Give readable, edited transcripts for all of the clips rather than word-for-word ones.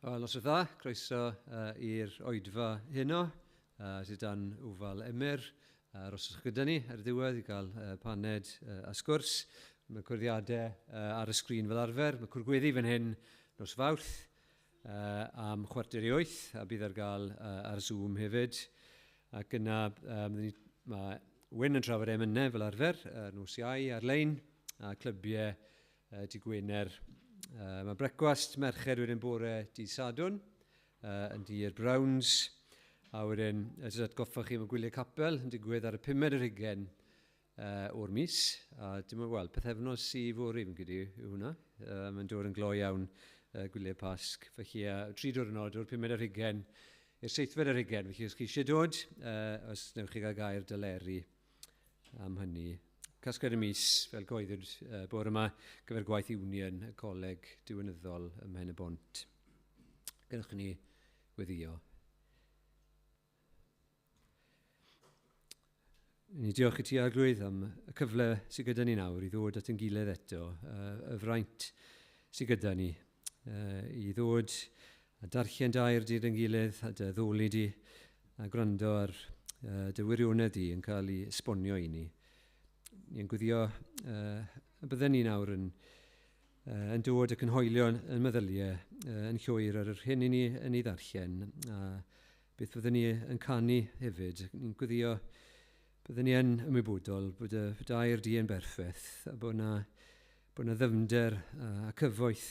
Nos dda, croeso i'r oedfa heno, sydd dan wfal Emyr. Roswch gyda ni ar y diwedd i gael paned a sgwrs. Mae cwrddiadau ar y sgrin fel arfer. Mae cwrgweddi fan hyn nos Fawrth am 7:45 a bydd ar gael ar Zoom hefyd. Ac yna mae Wyn yn trafod emynau fel arfer, nos Iau ar-lein a clybiau di Gwener. Mae brecwast merched wedyn bore di Sadwn yn di'r Browns a wedyn jyst atgoffa chi mae gwyliau capel yn digwydd ar y 5 o'r mis a dim ond wel pethefnos i fori fi'n gyda yw hwnna. Mae'n dod yn gloi iawn gwyliau Pasg. Felly 3 diwrnod o'r 5 i'r 7 felly os chi eisiau dod, os newch chi gael gair dyleri am hynny. Casgliad y mis fel goeddwyd bore yma gyfer gwaith union y coleg diwynyddol ym Mhen y Bont. Gynnwch ni weddio. Ni diolch i ti Arglwydd am y cyfle sydd gyda ni nawr i ddod at yn gilydd eto, y fraint sydd gyda ni i ddod a darllen dair di'r yn gilydd a dy ddoli di a gwrando ar dy wirionedd di yn cael ei esbonio i ni. Ni'n gwyddio y bydden ni nawr yn dod ac yn hoelio yn meddyliau yn llwyr ar yr hyn i ni yn ei ddarllen a beth bydden ni yn canu hefyd. Ni'n gwyddio bydden ni yn ymwybodol bod y dair di yn berffaith a bod yna ddyfnder a cyfoeth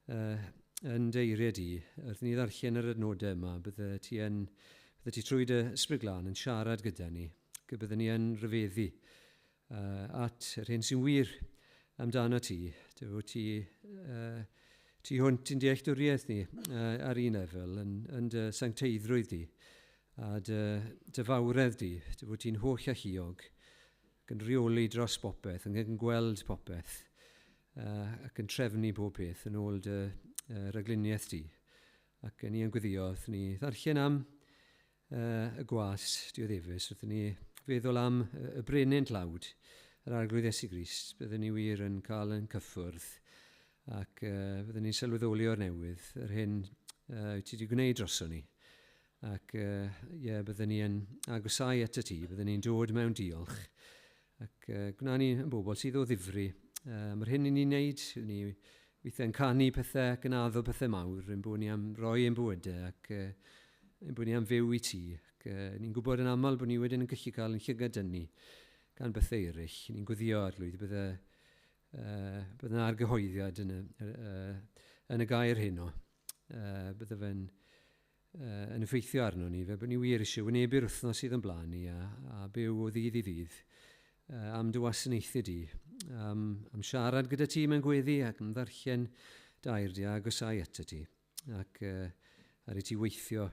yn deiriau di. Wrth ni ddarllen yr adnodau yma, bydde ti trwy dy ysbryd glân yn siarad gyda ni. Bydden ni yn rhyfeddu at yr hyn sy'n wir amdano ti. Ti hwnt yn dealltwriaeth ni ar un lefel yn dy sancteiddrwydd di a dy fawredd di. Fod ti'n holl a hiog ac yn reoli dros popeth, yn gweld popeth ac yn trefnu bob peth yn ôl dy ragluniaeth di. Ac ni yn gwyddio, ni ddarllen am y gwas dioddefus, wrth ni feddwl am y brenin tlawd, yr Arglwydd Iesu Grist, byddwn ni wir yn cael yn cyffwrdd ac byddwn ni'n sylweddoli o'r newydd, yr hyn ti wedi gwneud droso ni. Ac byddwn ni yn agosau at y ti, byddwn ni'n dod mewn diolch. Ac gwna ni yn bobl sydd o ddifri. Mae'r hyn i ni'n neud, ni weithiau'n canu pethau ac yn addo pethau mawr, yn bod ni am roi ein bywydau ac yn bod ni am fyw i ti. Ni'n gwybod yn aml bod ni wedyn yn gallu cael yn llygad dynnu gan bethau eraill. Ni'n gwyddio Arglwydd bydde yna argyhoeddiad yn y gair heno. Bydde fe'n yn effeithio arno ni, fe bod ni wir eisiau wynebu'r wythnos sydd yn blaen ni a byw o ddydd i ddydd am dy wasanaethu di, am siarad gyda ti mewn gweddi ac yn ddarllen dair di a agosau at ti. Ac ar ei ti weithio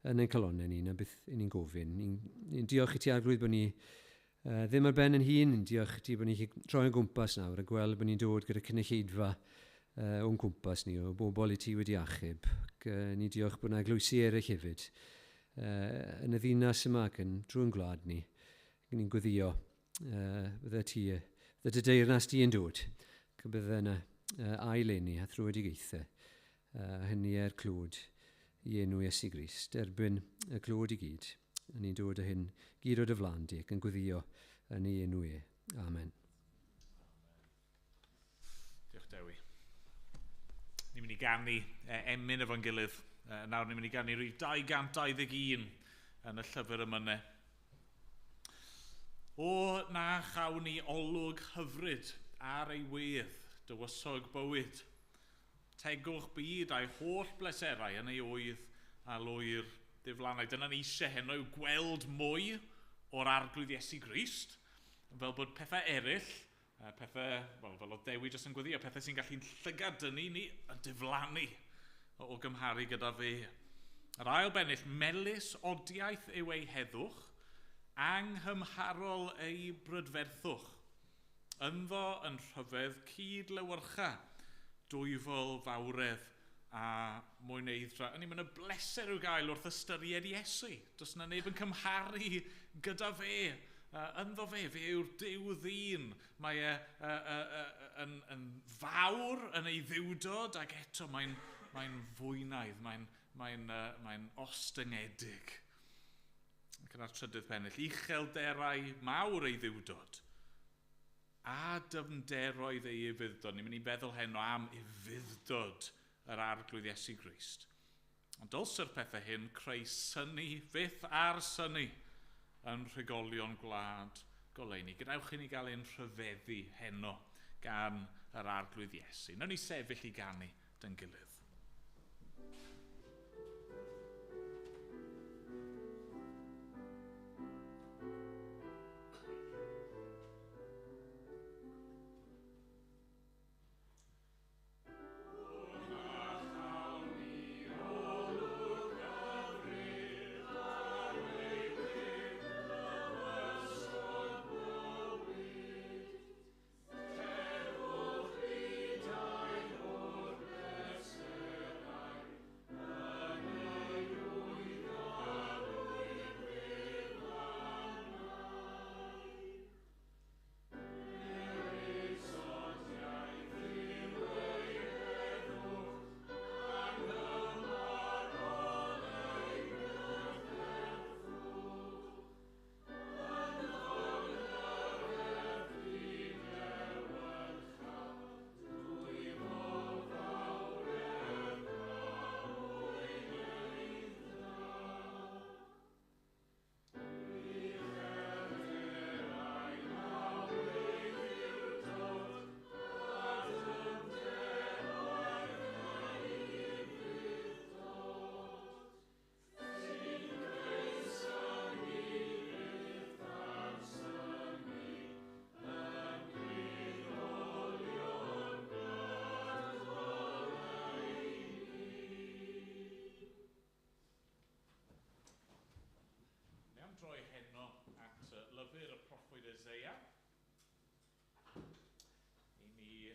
yn ein calonau ni, na beth ni'n gofyn. Ni'n diolch i ti Arglwydd bod ni ddim ar ben yn hun, ni'n diolch i ti bod ni'n troi yn gwmpas nawr a gweld bod ni'n dod gyda cynulleidfa o'n gwmpas ni, o bobl i ti wedi achub. Ni'n diolch bod yna glwysi eraill hefyd yn y ddinas yma ac yn drwy'n gwlad ni. Ni'n gwyddio bydde dy deyrnas di yn dod, ac bydde yna aileni a thrwedigaethau. Hynny clwd i enw Iesu Grist, derbyn y clod i gyd. A ni'n dod â hyn gyd o dy flan di ac yn gwyddio yn ei enw e. Amen. Diolch Dewi. Ni'n mynd i gannu emyn efo'n gilydd. Nawr ni'n mynd i gannu rhywbeth 221 yn y llyfr ymynau. O na chawn ni olwg hyfryd ar ei wedd, dywysog bywyd. Tegwch byd a'i holl bleserau yn ei oedd a lwyr diflannau. Dyna ni eisiau heno yw gweld mwy o'r Arglwydd Iesu Grist, fel bod pethau eraill, pethau, fel o Dewi jyst yn gwyddio, pethau sy'n gallu'n llygad dynnu ni yn diflannu o gymharu gyda fe. Yr ail bennill, melys odiaeth yw ei heddwch, anghymharol ei brydferthwch. Ynddo yn rhyfedd cydlewyrcha, dwyfol fawredd a mwyneiddra. Ni'n mynd y bleser i'w gael wrth ystyried Iesu. Does na neb yn cymharu gyda fe ynddo fe yw'r Duw ddyn. Mae yn fawr yn ei ddiwdod ac eto mae'n fwynaidd, mae'n ostyngedig. Ac yna'r trydydd pennill, uchelderau mawr ei ddiwdod a dyfnderoedd ei ufuddod. Ni'n mynd i feddwl heno am ufuddod yr arglwydd Iesu Grist. Ond dylse'r pethau hyn creu syni, fyth ar syni, yn rhugolion gwlad goleuni. Gadewch i ni gael ein rhyfeddu heno gan yr arglwydd Iesu. Nawn ni sefyll i ganu dyn gilydd. Lyfr y proffwyd Eseia. I ni,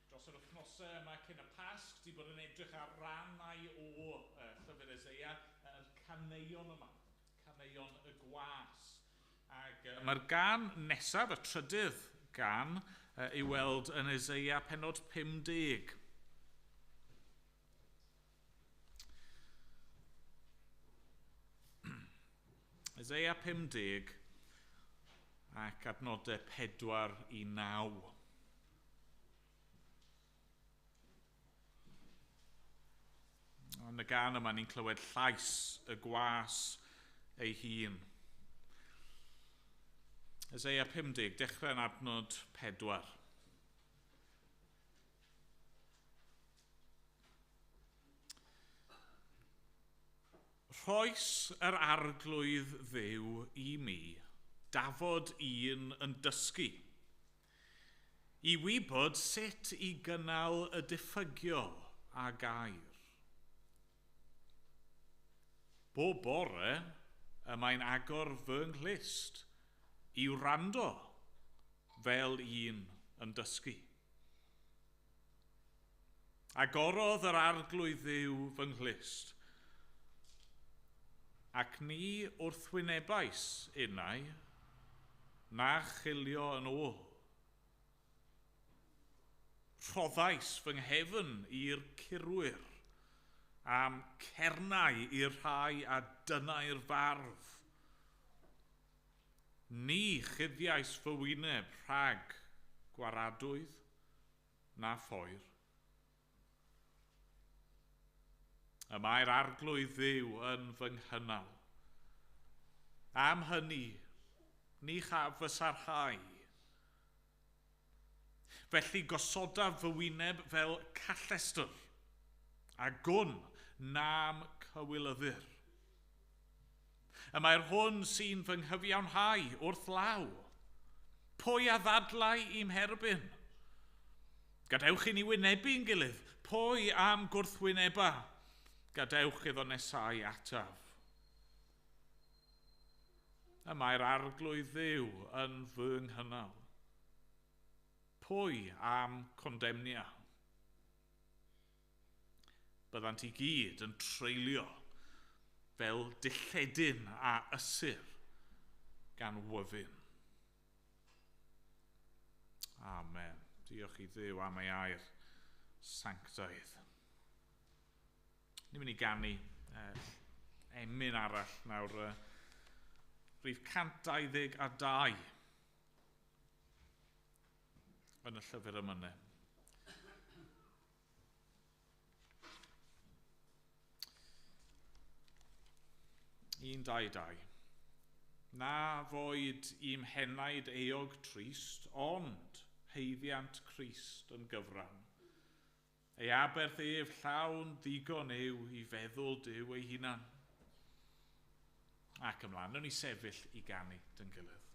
dros yr wythnosau yma cyn y Pasg, di bod yn edrych ar rannau o llyfr Eseia, yr caneuon yma, caneuon y gwas. Mae'r gan nesaf, y trydydd gan, i weld yn Eseia pennod 50. Eseia 50 ac adnodau 4 i 9. Yn y gan yma ni'n clywed llais y gwas ei hun. Eseia 50, dechrau'n adnod 4. Rhoes yr arglwydd Dduw i mi, dafod un yn dysgu, i wybod sut i gynnal y diffygio a gair. Bob bore y mae'n agor fy nghlist i wrando fel un yn dysgu. Agorodd yr arglwydd Dduw fy nghlist, ac ni wrth wynebais unau na chylio yn ôl. Rhoddais fy nghefn i'r curwyr, am cernau i'r rhai a dynau'r farf. Ni chuddiais fy wyneb rhag gwaradwydd na phoer. Y mae'r arglwydd Dduw yn fy nghynnal. Am hynny, ni chaf fy sarhau. Felly gosodaf fy wyneb fel callestr, a gwn nam cywilyddur. Y mae'r hwn sy'n fy nghyfiawnhau wrth law. Pwy a ddadlau i'm herbyn? Gadewch i ni wynebu'n gilydd. Pwy am gwrthwyneba? Gadewch iddo nesau ataf. Y mae'r arglwydd Dduw yn fy nghynnal. Pwy am condemnia? Byddant i gyd yn treulio fel dilledyn a ysur gan wyfyn. Amen. Diolch i Dduw am ei air sanctaidd. Ni'n mynd i ganu emyn arall nawr, rhif 122 yn y llyfr yma. Un, dau, dau. Na foed i'm henaid eog trist, ond heiddiant Crist yn gyfran. Ei aberth ef llawn ddigon yw i feddwl Duw ei hunan. Ac ymlaen, nhw'n ni sefyll i ganu dyn gilydd.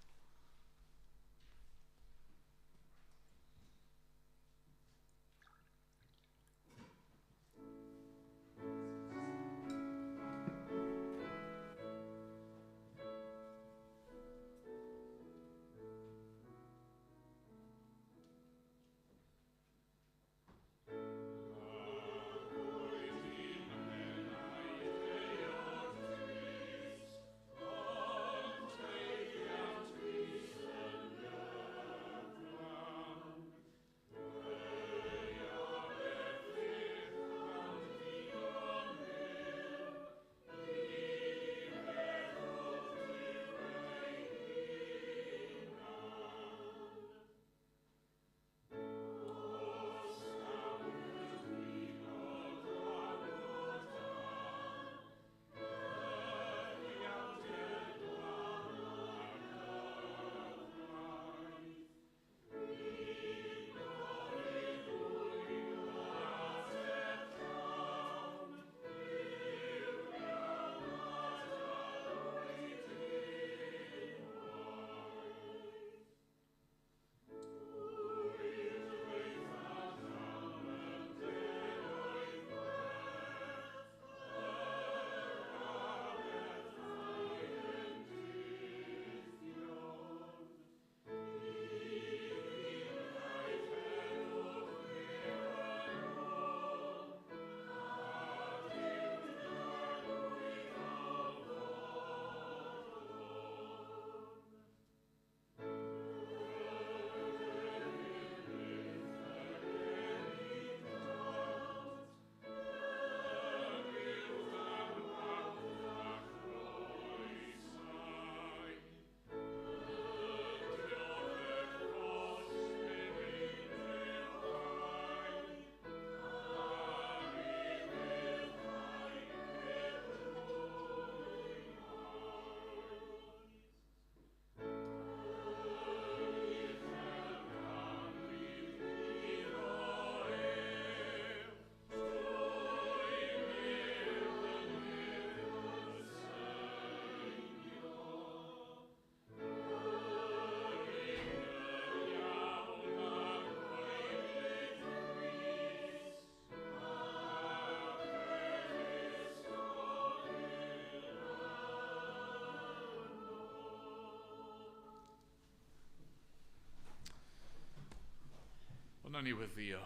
Wna ni weddio,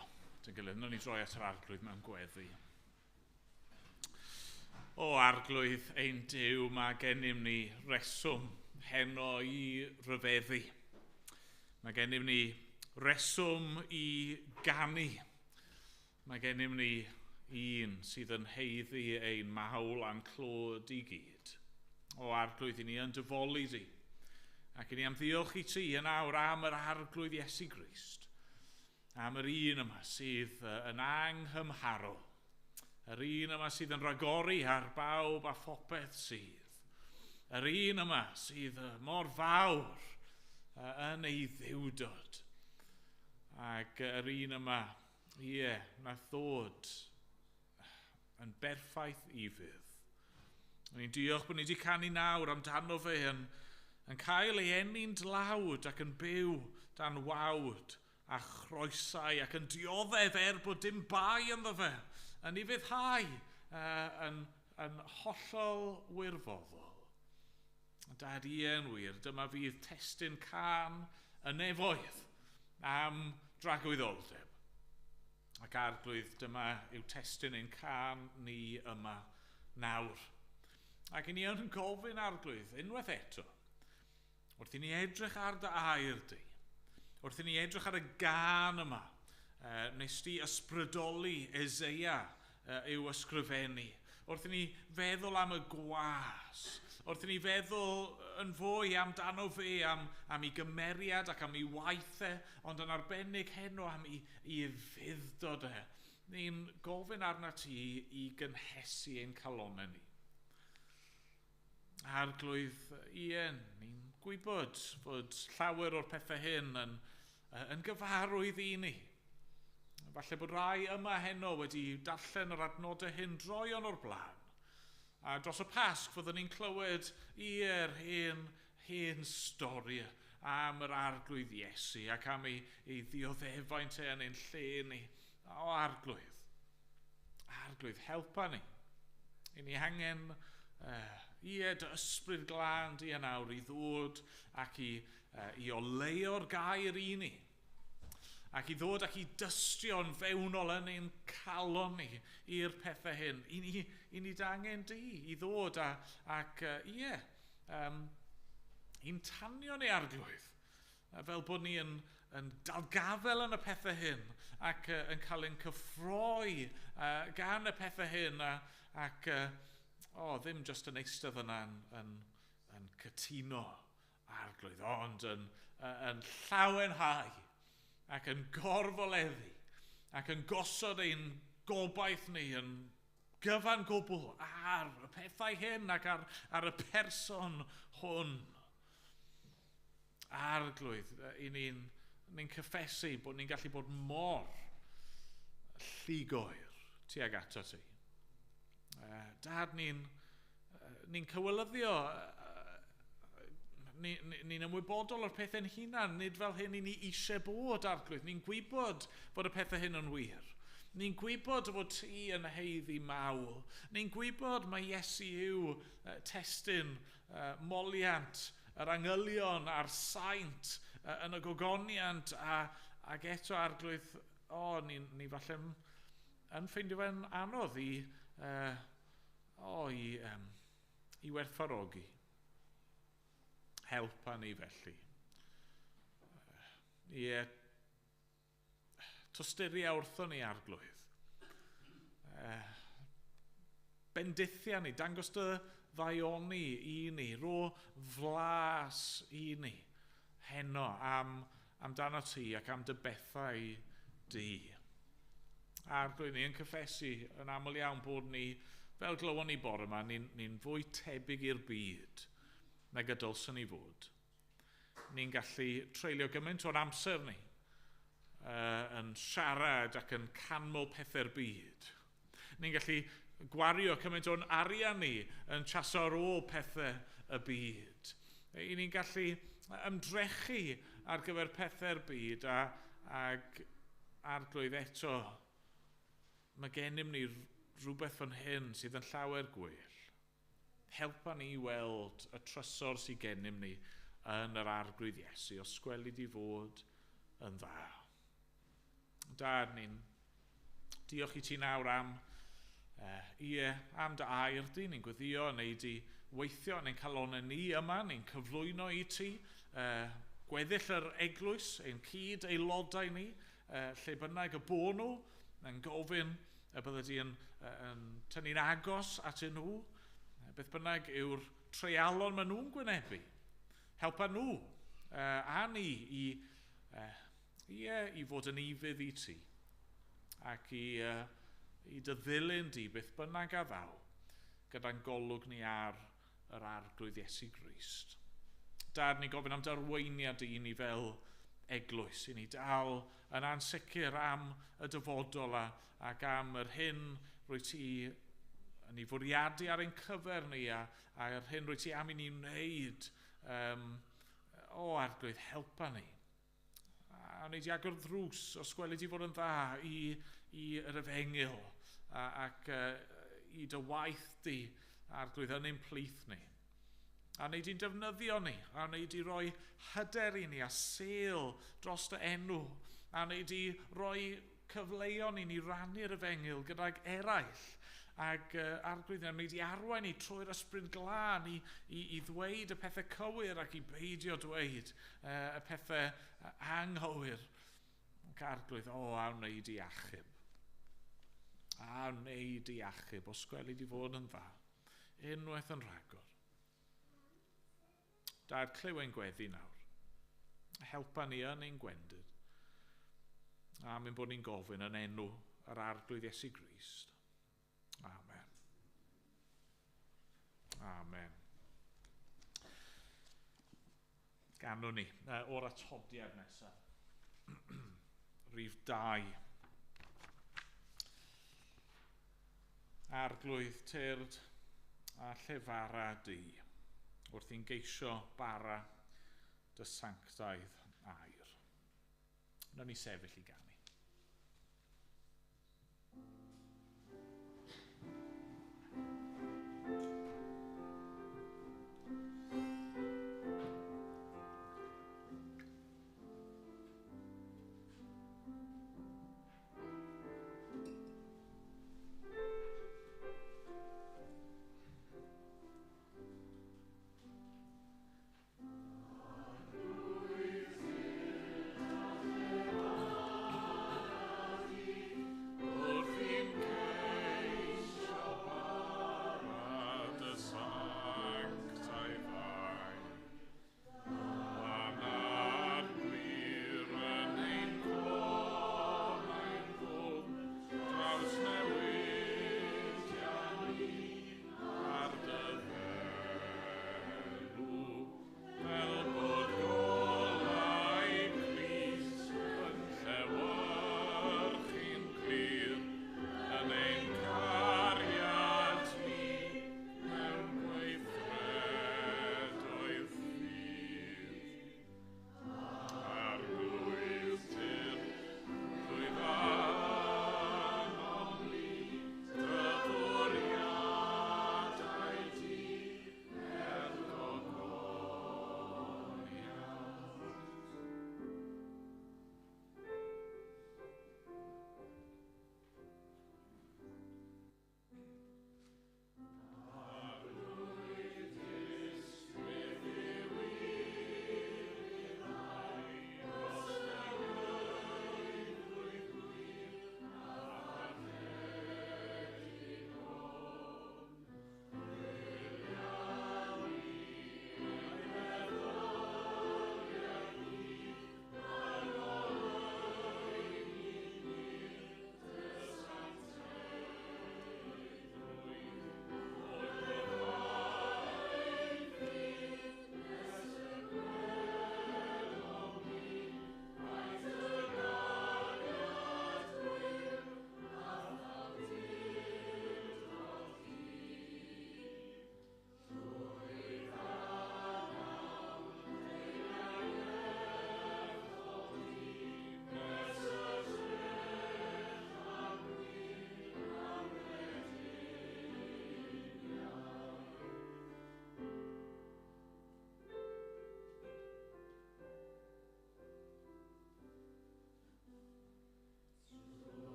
dyn gilydd, wna ni droi at yr arglwydd mewn gweddi. O arglwydd ein Duw, mae gennym ni reswm heno i ryfeddu. Mae gennym ni reswm i ganu. Mae gennym ni un sydd yn heiddi ein mawl a'n clod i gyd. O arglwydd i ni yn dyfolu di. Ac i ni am ddiolch i ti yn awr am yr arglwydd Iesu Grist. Am yr un yma sydd yn anghymharol. Yr un yma sydd yn ragori ar bawb a phopeth sydd. Yr un yma sydd mor fawr yn ei ddiwdod. Ac yr un yma, nath ddod yn berffaith i fydd. Ni'n diolch bod ni wedi canu nawr amdano fe yn cael ei eni'n dlawd ac yn byw dan wawd a chroesau ac yn dioddef bod dim bai ynddo fe yn ei fyddhau yn hollol wirfoddol. Dad Ian wir, dyma fydd testyn can y nefoedd am dragwyddoldeb. Ac arglwydd, dyma yw testyn ein can ni yma nawr. Ac i ni yn gofyn arglwydd unwaith eto, wrth i ni edrych ar dy air di, wrth i ni edrych ar y gân yma, nes di ysbrydoli Eseia i'w ysgrifennu, wrth i ni feddwl am y gwas, wrth i ni feddwl yn fwy amdano fe, am ei gymeriad ac am ei waithau, ond yn arbennig heno am ei fuddod e. Ni'n gofyn arna ti i gynhesu ein calonau ni. Arglwydd, ni'n gwybod fod llawer o'r pethau hyn yn gyfarwydd i ni. Falle bod rai yma heno wedi darllen yr adnodau hyn droion o'r blaen. A dros y Pasg fyddwn ni'n clywed i'r hen stori am yr arglwydd Iesu ac am ei ddioddefaint yn ein lle ni. O arglwydd, helpa ni. I ni angen dy ysbryd glân di yn awr i ddod ac i oleo'r gair i ni. Ac i ddod ac i dystio'n fewnol yn ein calon ni i'r pethau hyn. I ni dangen di i ddod ac i'n tanio ni arglwydd. Fel bod ni yn dalgafel yn y pethau hyn ac yn cael ein cyffroi gan y pethau hyn ac ddim jyst yn eistedd yna yn cytuno arglwydd, ond yn llawenhau ac yn gorfoleddu ac yn gosod ein gobaith ni yn gyfan gwbl ar y pethau hyn ac ar y person hwn. Arglwydd, ni'n cyffesu bod ni'n gallu bod mor llugoer tuag ato ti. Dad, ni'n cywylyddio, ni'n ymwybodol o'r pethau'n hunan, nid fel hyn i ni eisiau bod, arglwydd. Ni'n gwybod bod y pethau hyn yn wir. Ni'n gwybod bod ti yn heiddi mawl. Ni'n gwybod mae Iesu yw testun moliant, yr angylion a'r saint yn y gogoniant ac eto arglwydd, ni falle yn ffeindio fe'n anodd i werthfawrogi. Helpa ni felly. Tostyria wrtho ni arglwydd. Bendithia ni, dangos dy ddaioni i ni, ro flas i ni, heno amdano ti ac am dy bethau di. Arglwydd, ni yn cyffesu yn aml iawn bod ni, fel glywon ni bore yma, ni'n fwy tebyg i'r byd nag y dylsyn ni fod. Ni'n gallu treulio gymaint o'r amser ni yn siarad ac yn canmol pethau'r byd. Ni'n gallu gwario cymaint o'n arian ni yn chaso ar ôl pethau y byd. Ni'n gallu ymdrechu ar gyfer pethau'r byd ac arglwydd eto, mae gennym ni rhywbeth fan hyn sydd yn llawer gwell. Helpa ni weld y trysor sydd gennym ni yn yr arglwydd Iesu, os gweli di fod yn dda. Dad, ni'n diolch i ti nawr am dy air di, ni'n gweddio yn ei di weithio yn ein calonau ni yma, ni'n cyflwyno i ti, gweddill yr eglwys, ein cyd aelodau ni, lle bynnag y bod nhw, yn gofyn y bydde di yn tynnu'n agos at nhw, beth bynnag yw'r treialon maen nhw'n gwynebu. Helpa nhw a ni i fod yn ifydd i ti ac i dy ddilyn di beth bynnag a ddaw gyda'n golwg ni ar yr arglwydd Iesu Grist. Dad, ni gofyn am darweiniad i ni fel eglwys, i ni dal yn ansicr am y dyfodol ac am yr hyn rwy ti yn ei fwriadu ar ein cyfer ni a'r hyn rwy ti am i ni wneud. Arglwydd, helpa ni. A wneud i agor ddrws os gweli di fod yn dda i yr efengil ac i dy waith di arglwydd yn ein plith ni. A wneud i'n defnyddio ni, a wneud i roi hyder i ni a sêl dros dy enw, a wneud i roi cyfleuon i ni rannu'r efengil gyda'r eraill, Ac arglwydd yn wneud i arwain ni trwy'r ysbryd glân i ddweud y pethau cywir ac i beidio dweud y pethau anghywir. Ac arglwydd, a wneud i achub. A wneud i achub, os gweli di fod yn dda. Unwaith yn rhagor. Da'r clyw ein gweddi nawr. Helpa ni yn ein gwendid. A mynd bod ni'n gofyn yn enw yr arglwydd Iesu Grist. Amen. Amen. Ganwn ni o'r atodiad nesaf. Rhif 2. Arglwydd tyrd a llefara di, wrth i'n geisio bara dy sanctaidd air. Nawr ni sefyll i ganu.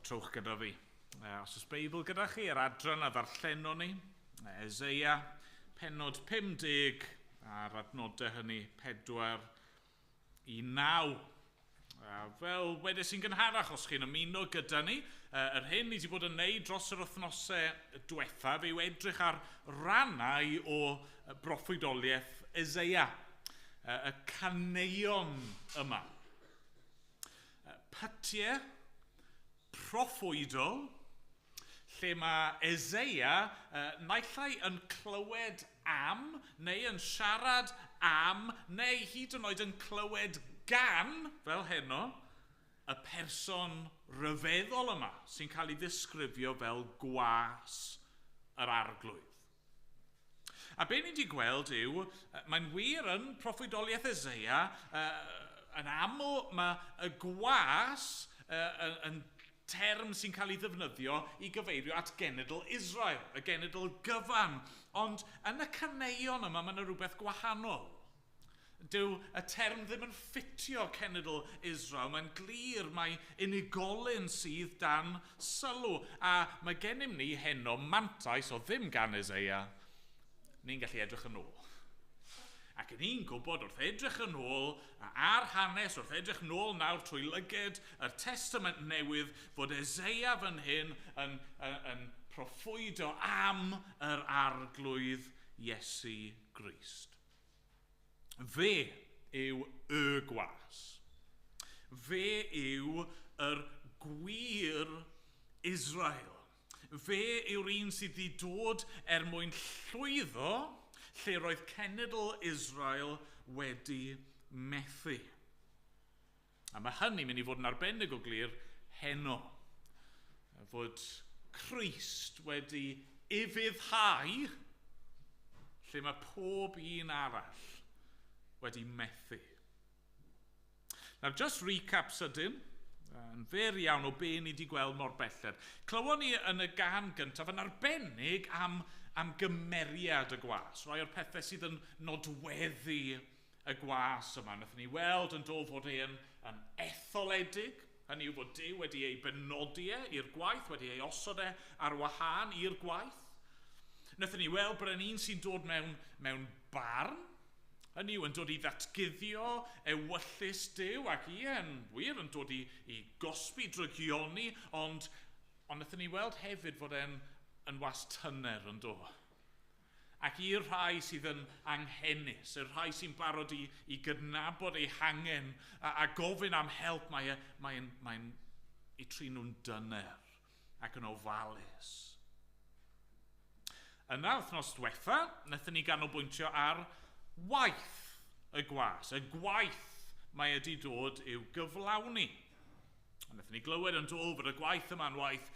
trwch gyda fi. Os oes Beibl gyda chi, yr adran a ddarllenon ni, Eseia, pennod 50, a'r adnodau hynny 4 i 9. Fel wedes i'n gynharach, os chi'n ymuno gyda ni, yr hyn ni wedi bod yn neud dros yr wythnosau diwethaf yw edrych ar rannau o broffwydoliaeth Eseia, y caneuon yma. Pytiau proffwydol, lle mae Eseia naillai yn clywed am, neu yn siarad am, neu hyd yn oed yn clywed gan, fel heno, y person ryfeddol yma sy'n cael ei ddisgrifio fel gwas yr arglwydd. A be ni wedi gweld yw, mae'n wir yn proffwydoliaeth Eseia, yn aml mae y gwas yn term sy'n cael ei ddefnyddio i gyfeirio at genedl Israel, y genedl gyfan. Ond yn y caneuon yma, mae yna rhywbeth gwahanol. Dyw y term ddim yn ffitio cenedl Israel. Mae'n glir, mae unigolyn sydd dan sylw. A mae gennym ni heno mantais o ddim gan Eseia. Ni'n gallu edrych yn ôl. Ac yn ni'n gwybod wrth edrych yn ôl ar hanes, wrth edrych yn ôl nawr trwy lyged y Testament Newydd, fod Eseia fan hyn yn proffwydo am yr arglwydd Iesu Grist. Fe yw y gwas. Fe yw yr gwir Israel. Fe yw'r un sydd wedi dod mwyn llwyddo lle roedd cenedl Israel wedi methu. A mae hynny'n mynd i fod yn arbennig o glir heno. Fod Crist wedi ufuddhau lle mae pob un arall wedi methu. Nawr, just recap sydyn, yn fer iawn o be ni wedi gweld mor belled. Clywon ni yn y gan gyntaf yn arbennig am gymeriad y gwas. Rai o'r pethau sydd yn nodweddu y gwas yma. Nathon ni weld yn dod fod e'n etholedig. Hynny yw fod Duw wedi ei benodiau i'r gwaith, wedi ei osod ar wahân i'r gwaith. Nathon ni weld bod e'n un sy'n dod mewn barn. Hynny yw yn dod i ddatguddio ewyllus Duw, ac yn wir yn dod i gosbi drygioni, ond nathon ni weld hefyd fod e'n was tyner yn dod. Ac i'r rhai sydd yn anghennus, y rhai sy'n barod i gydnabod ei hangen a gofyn am help, mae'n i trin nhw'n dyner ac yn ofalus. Yna, wythnos diwetha, nathon ni ganolbwyntio ar waith y gwas. Y gwaith mae wedi dod i'w gyflawni. Nathon ni glywed yn dod fod y gwaith yma'n waith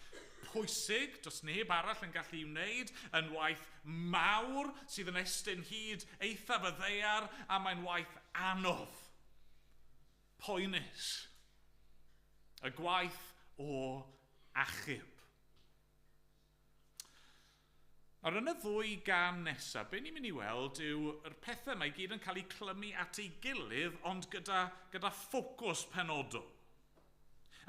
pwysig, does neb arall yn gallu wneud, yn waith mawr sydd yn estyn hyd eithaf y ddeiar, a mae'n waith anodd, poenus. Y gwaith o achub. Ar yn y ddwy gan nesaf, be ni'n mynd i weld yw yr pethau mae gyd yn cael eu clymu at ei gilydd, ond gyda ffocws penodol.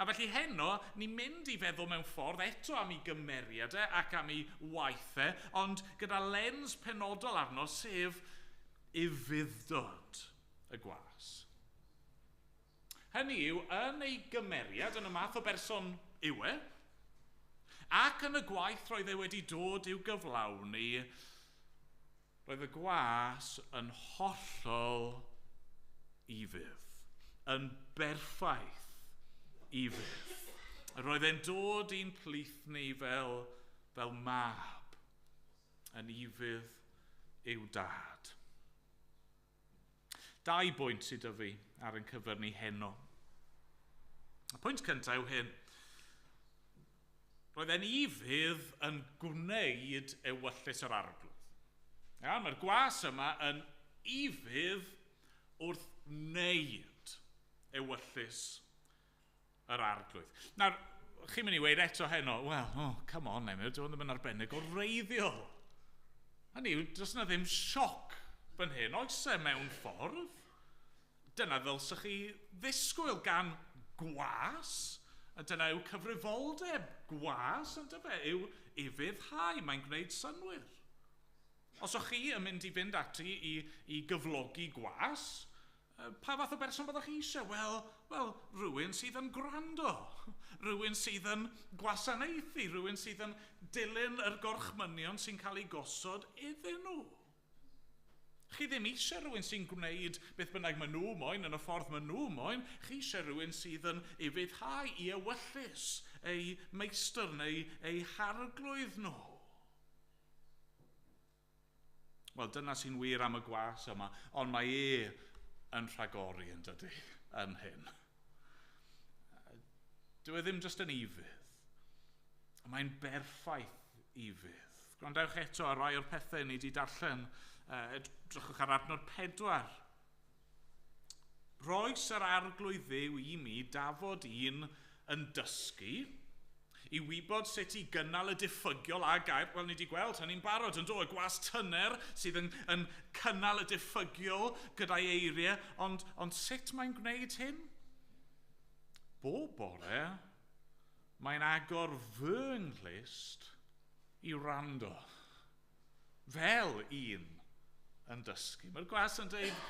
A felly heno, ni'n mynd i feddwl mewn ffordd eto am ei gymeriadau ac am ei waithau, ond gyda lens penodol arno, sef ufuddod y gwas. Hynny yw, yn ei gymeriad, yn y math o berson yw e, ac yn y gwaith roedd e wedi dod i'w gyflawni, roedd y gwas yn hollol ufudd, yn berffaith ufudd. Roedd e'n dod i'n plith ni fel mab, yn ufudd i'w dad. 2 bwynt sydd â fi ar ein cyfer ni heno. Y pwynt cyntaf yw hyn. Roedd e'n ufudd yn gwneud ewyllus yr arglwydd. Mae'r gwas yma yn ufudd wrth wneud ewyllus yr arglwydd. Nawr, chi'n mynd i weid eto heno, come on, Emyr, dwi'n ddim yn arbennig o reiddiol. Hynny yw, does yna ddim sioc fan hyn, oes e mewn ffordd. Dyna ddylsych chi ddisgwyl gan gwas A dyna yw cyfrifoldeb gwas, yn dyfa, yw ufuddhau, mae'n gwneud synwyr. Os o'ch chi yn mynd i fynd ati i gyflogi gwas, pa fath o berson byddwch chi eisiau? Wel, rhywun sydd yn gwrando, rhywun sydd yn gwasanaethu, rhywun sydd yn dilyn yr gorchmynion sy'n cael ei gosod iddyn nhw. Chi ddim eisiau rhywun sy'n gwneud beth bynnag maen nhw moyn yn y ffordd maen nhw moyn. Chi eisiau rhywun sydd yn ufuddhau i ewyllus eu meistr neu eu harglwydd nhw. Wel, dyna sy'n wir am y gwas yma, ond mae yn rhagori yn dydy, yn hyn. Dyw e ddim jyst yn ifydd, mae'n berffaith ifydd. Gwrandewch eto ar rai o'r pethau ni wedi darllen, edrychwch ar adnod 4. Roes yr arglwydd Dduw i mi dafod un yn dysgu, i wybod sut i gynnal y diffygiol a gair. Wel, ni wedi gweld hynny'n barod yn dod, y gwas tyner sydd yn cynnal y diffygiol gyda'i eiriau, ond sut mae'n gwneud hyn? Bob bore, mae'n agor fy nghlist i wrando, fel un yn dysgu. Mae'r gwas yn dweud,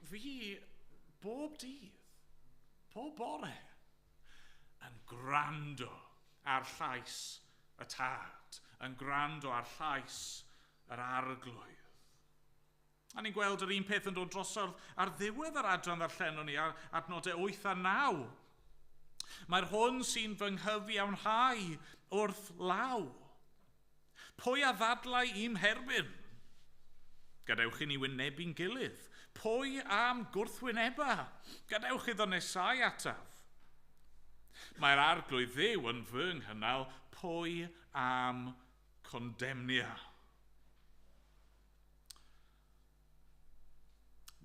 fi bob dydd, bob bore, yn gwrando ar llais y tad, yn gwrando ar llais yr arglwydd. A ni'n gweld yr un peth yn dod drosodd ar ddiwedd yr adran ddarllenon ni, ar adnodau 8 a 9. Mae'r hwn sy'n fy nghyfiawnhau wrth law. Pwy a ddadlau i'm herbyn? Gadewch i ni wynebu'n gilydd. Pwy am gwrthwyneba? Gadewch iddo nesau ataf. Mae'r arglwydd Dduw yn fy nghynnal, pwy am condemnia.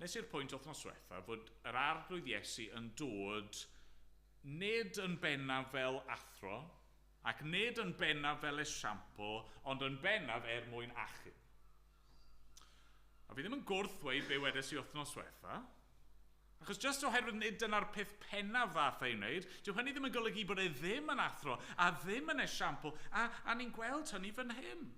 Nes i'r pwynt wythnos diwetha fod yr arglwydd Iesu yn dod nid yn bennaf fel athro, ac nid yn bennaf fel esiampl, ond yn bennaf mwyn achub. A fi ddim yn gwrthweud be wedes i wythnos diwetha, achos jyst oherwydd nid dyna'r peth pennaf ddath ei wneud, dyw hynny ddim yn golygu bod e ddim yn athro, a ddim yn esiampl, a ni'n gweld hynny fan hyn.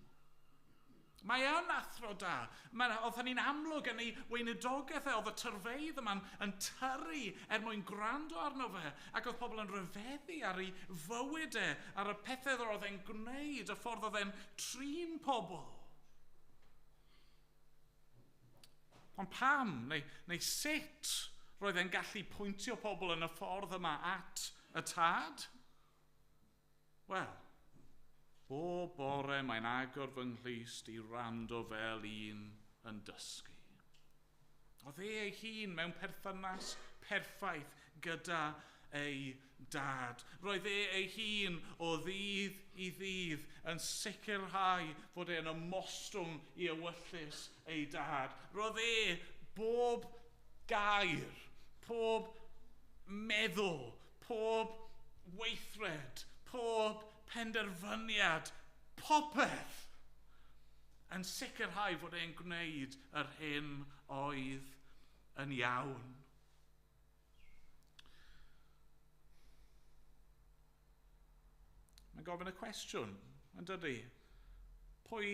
Mae yn athro da. Oedd hynny'n amlwg yn ei weinidogaeth oedd y tyrfeidd yma'n tyrru mwyn gwrando arno fe, ac oedd pobl yn rhyfeddu ar ei fywyd ar y pethau oedd e'n gwneud, y ffordd oedd e'n trin pobl. Ond pam, neu sut roedd e'n gallu pwyntio pobl yn y ffordd yma at y tad? Wel, bob bore mae'n agor fy nghlist i rando fel un yn dysgu. Oedd ei hun mewn perthynas perffaith gyda ei dad. Roedd ei hun o ddydd i ddydd yn sicrhau fod e'n ymostwng i ewyllus ei dad. Roedd bob gair, pob meddwl, pob weithred, pob penderfyniad, popeth yn sicrhau fod e'n gwneud yr hyn oedd yn iawn. Mae'n gofyn y cwestiwn, yn dydy, pwy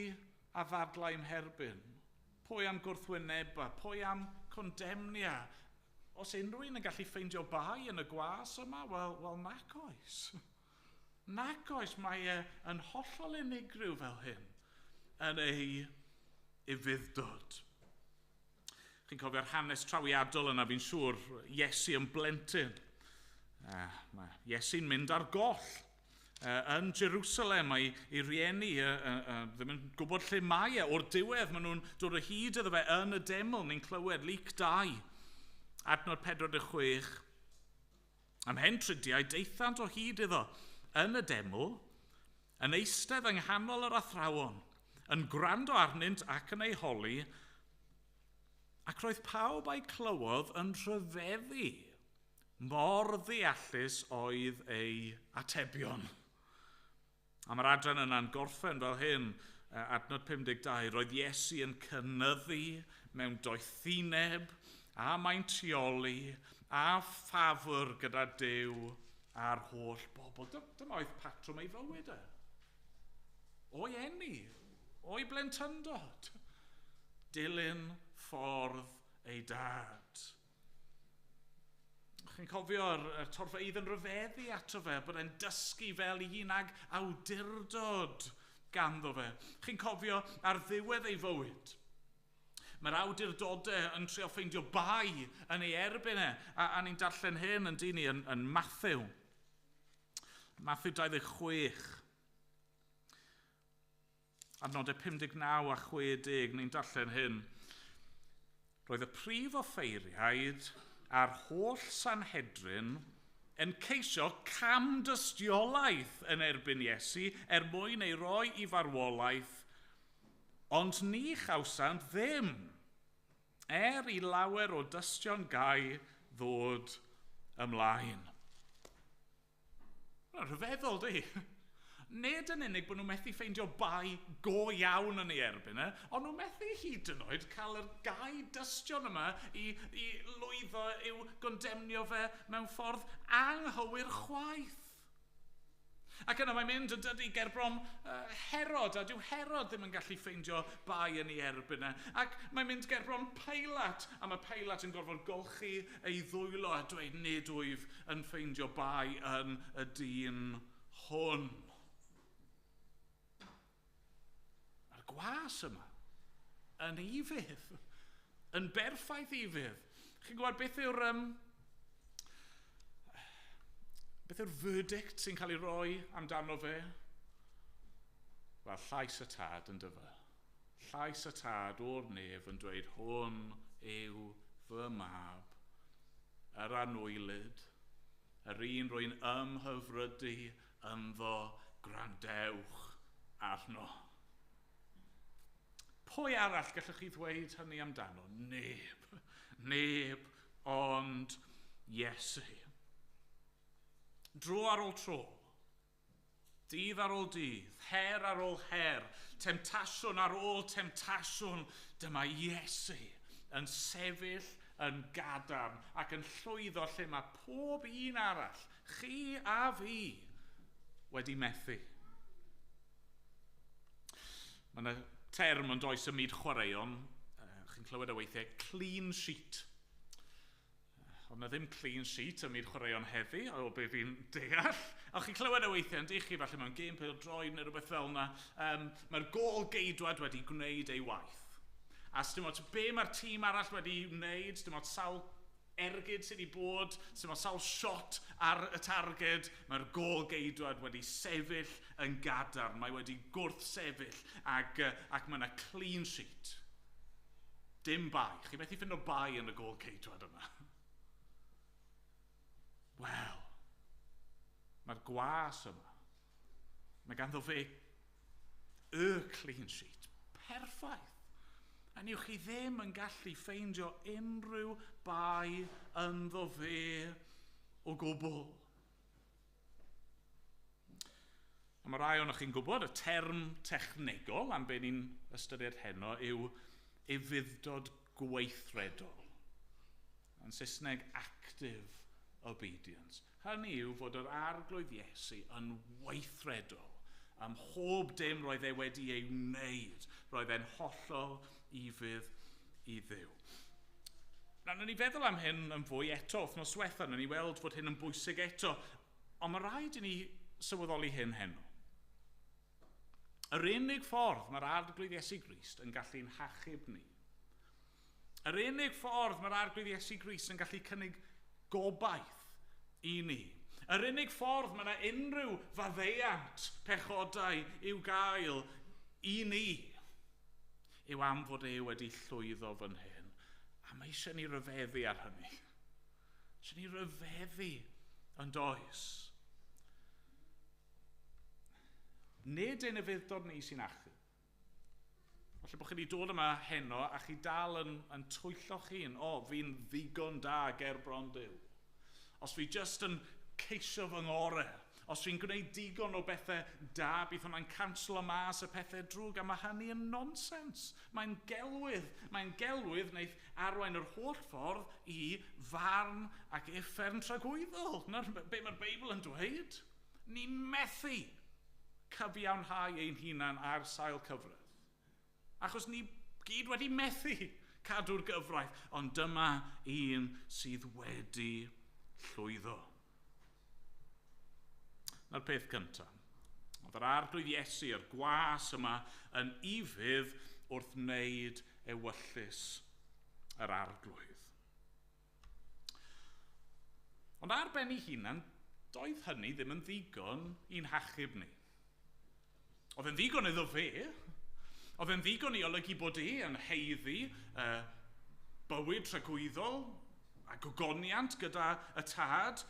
a ddadlau im herbyn? Pwy am gwrthwyneba? Pwy am condemnia? Os unrhyw un yn gallu ffeindio bai yn y gwas yma, wel nac oes. Nac oes, mae yn hollol unigryw fel hyn yn ei ufudd-dod. Chi'n cofio'r hanes trawiadol yna, fi'n siŵr, Iesu yn blentyn. Mae Iesu'n mynd ar goll yn Jerusalem. Ei rieni ddim yn gwybod lle mae o'r diwedd. Maen nhw'n dod o hyd iddo fe yn y deml. Ni'n clywed Luc 2, adnod 46. Am hen tridiau, deithant o hyd iddo yn y deml, yn eistedd yng nghanol yr athrawon, yn gwrando arnynt ac yn ei holi, ac roedd pawb a'i clywodd yn rhyfeddu. Mor ddeallus oedd ei atebion. A mae'r adran yna'n gorffen fel hyn, adnod 52, roedd Iesu yn cynyddu mewn doethineb a maintioli a ffafwr gyda Duw a'r holl bobl. Dyma oedd patrwm ei fywyd e. O'i eni, o'i blentyndod. Dilyn ffordd ei dad. Chi'n cofio'r torfeydd yn ryfeddu ato fe, bod e'n dysgu fel un ag awdurdod ganddo fe. Chi'n cofio ar ddiwedd ei fywyd. Mae'r awdurdodau yn trio ffeindio bai yn ei erbyn e. A ni'n darllen hyn yn dyn ni yn Matthew. Matthew 26. Adnodau 59 a 60, ni'n darllen hyn. Roedd y prif offeiriaid a'r holl Sanhedrin yn ceisio camdystiolaeth yn erbyn Iesu mwyn ei roi i farwolaeth, ond ni chawsant ddim, i lawer o dystion gai ddod ymlaen. Rhyfeddol, di. Nid yn unig bod nhw'n methu ffeindio bai go iawn yn ei erbyn, ond nhw'n methu hyd yn oed cael yr gai dystion yma i lwyddo i'w gondemnio fe mewn ffordd anghywir chwaith. Ac yna mae'n mynd yn dydy gerbron Herod, a dyw Herod ddim yn gallu ffeindio bai yn ei erbyn. Ac mae'n mynd gerbron Peilat, a mae Peilat yn gorfod golchi ei ddwylo a dweud nid wyf yn ffeindio bai yn y dyn hwn. Gwas yma, yn ifydd, yn berffaith ifydd. Chi'n gwybod beth yw'r verdict sy'n cael ei roi amdano fe? Wel, llais y tad yn dyfa. Llais y tad o'r nef yn dweud, hwn yw fy mab, yr anwylid, yr un rwy'n ymhyfrydu ynddo, gwrandewch arno. Pwy arall gallwch chi ddweud hynny amdano? Neb, ond Iesu. Dro ar ôl tro, dydd ar ôl dydd, her ar ôl her, temtasiwn ar ôl temtasiwn, dyma Iesu yn sefyll yn gadarn ac yn llwyddo lle mae pob un arall, chi a fi, wedi methu. Mae yna term yn does ym myd chwaraeon, chi'n clywed y weithiau, clean sheet. Ond na ddim clean sheet ym myd chwaraeon heddi, o be fi'n deall. A chi'n clywed y weithiau yn chi, falle mewn gêm pêl-droed neu rhywbeth fel yna, mae'r gôl geidwad wedi gwneud ei waith. A dim ond be mae'r tîm arall wedi wneud, dim ond sawl ergyd sydd wedi bod, dim ond sawl shot ar y targed, mae'r gôl geidwad wedi sefyll yn gadarn, mae wedi gwrth-sefyll ac mae yna clean sheet. Dim bai. Chi methu ffind o bai yn y gôl geidwad yma. Wel, mae'r gwas yma. Mae ganddo fe y clean sheet. Perffaith. A niwch chi ddim yn gallu ffeindio unrhyw bai ynddo fe o gwbl. A mae rai o'ch chi'n gwybod, y term technegol am be ni'n ystyried heno yw ufuddod gweithredol. Yn Saesneg, active obedience. Hynny yw fod yr arglwydd Iesu yn weithredol. Am hob dim roedd e wedi ei wneud. Roedd e'n hollol ifydd i Dduw. Nawr, ni feddwl am hyn yn fwy eto, wythnos diwethaf, ni weld fod hyn yn bwysig eto, ond mae rhaid i ni sylweddoli hyn heno. Yr unig ffordd mae'r arglwydd Iesu Grist yn gallu'n hachub ni. Yr unig ffordd mae'r arglwydd Iesu Grist yn gallu cynnig gobaith i ni. Yr unig ffordd mae yna unrhyw faddeuant pechodau i'w gael i ni yw am fod e wedi llwyddo fan hyn. A mae eisiau ni ryfeddu ar hynny. Eisiau ni ryfeddu yn does. Nid ein ufuddod ni sy'n achub. Falle bod chi wedi dod yma heno a chi dal yn twyllo chi'n, fi'n ddigon da ger bron Duw. Os fi just yn ceisio fy ngorau, os fi'n gwneud digon o bethau da, bydd hwnna'n canslo mas y pethau drwg, a mae hynny yn nonsens. Mae'n gelwydd wneud arwain yr holl ffordd i farn ac uffern tragwyddol. Be mae'r Beibl yn dweud? Ni'n methu cyfiawnhau ein hunan ar sail cyfraith. Achos ni gyd wedi methu cadw'r gyfraith, ond dyma un sydd wedi llwyddo. Na'r peth cyntaf. Oedd yr arglwydd Iesu, yr gwas yma, yn ifydd wrth wneud ewyllus yr arglwydd. Ond ar ben ei hunan, doedd hynny ddim yn ddigon i'n hachub ni. Oedd yn ddigon iddo fe, oedd yn ddigon i olygu bod yn heiddi bywyd tragwyddol a gogoniant gyda y tad,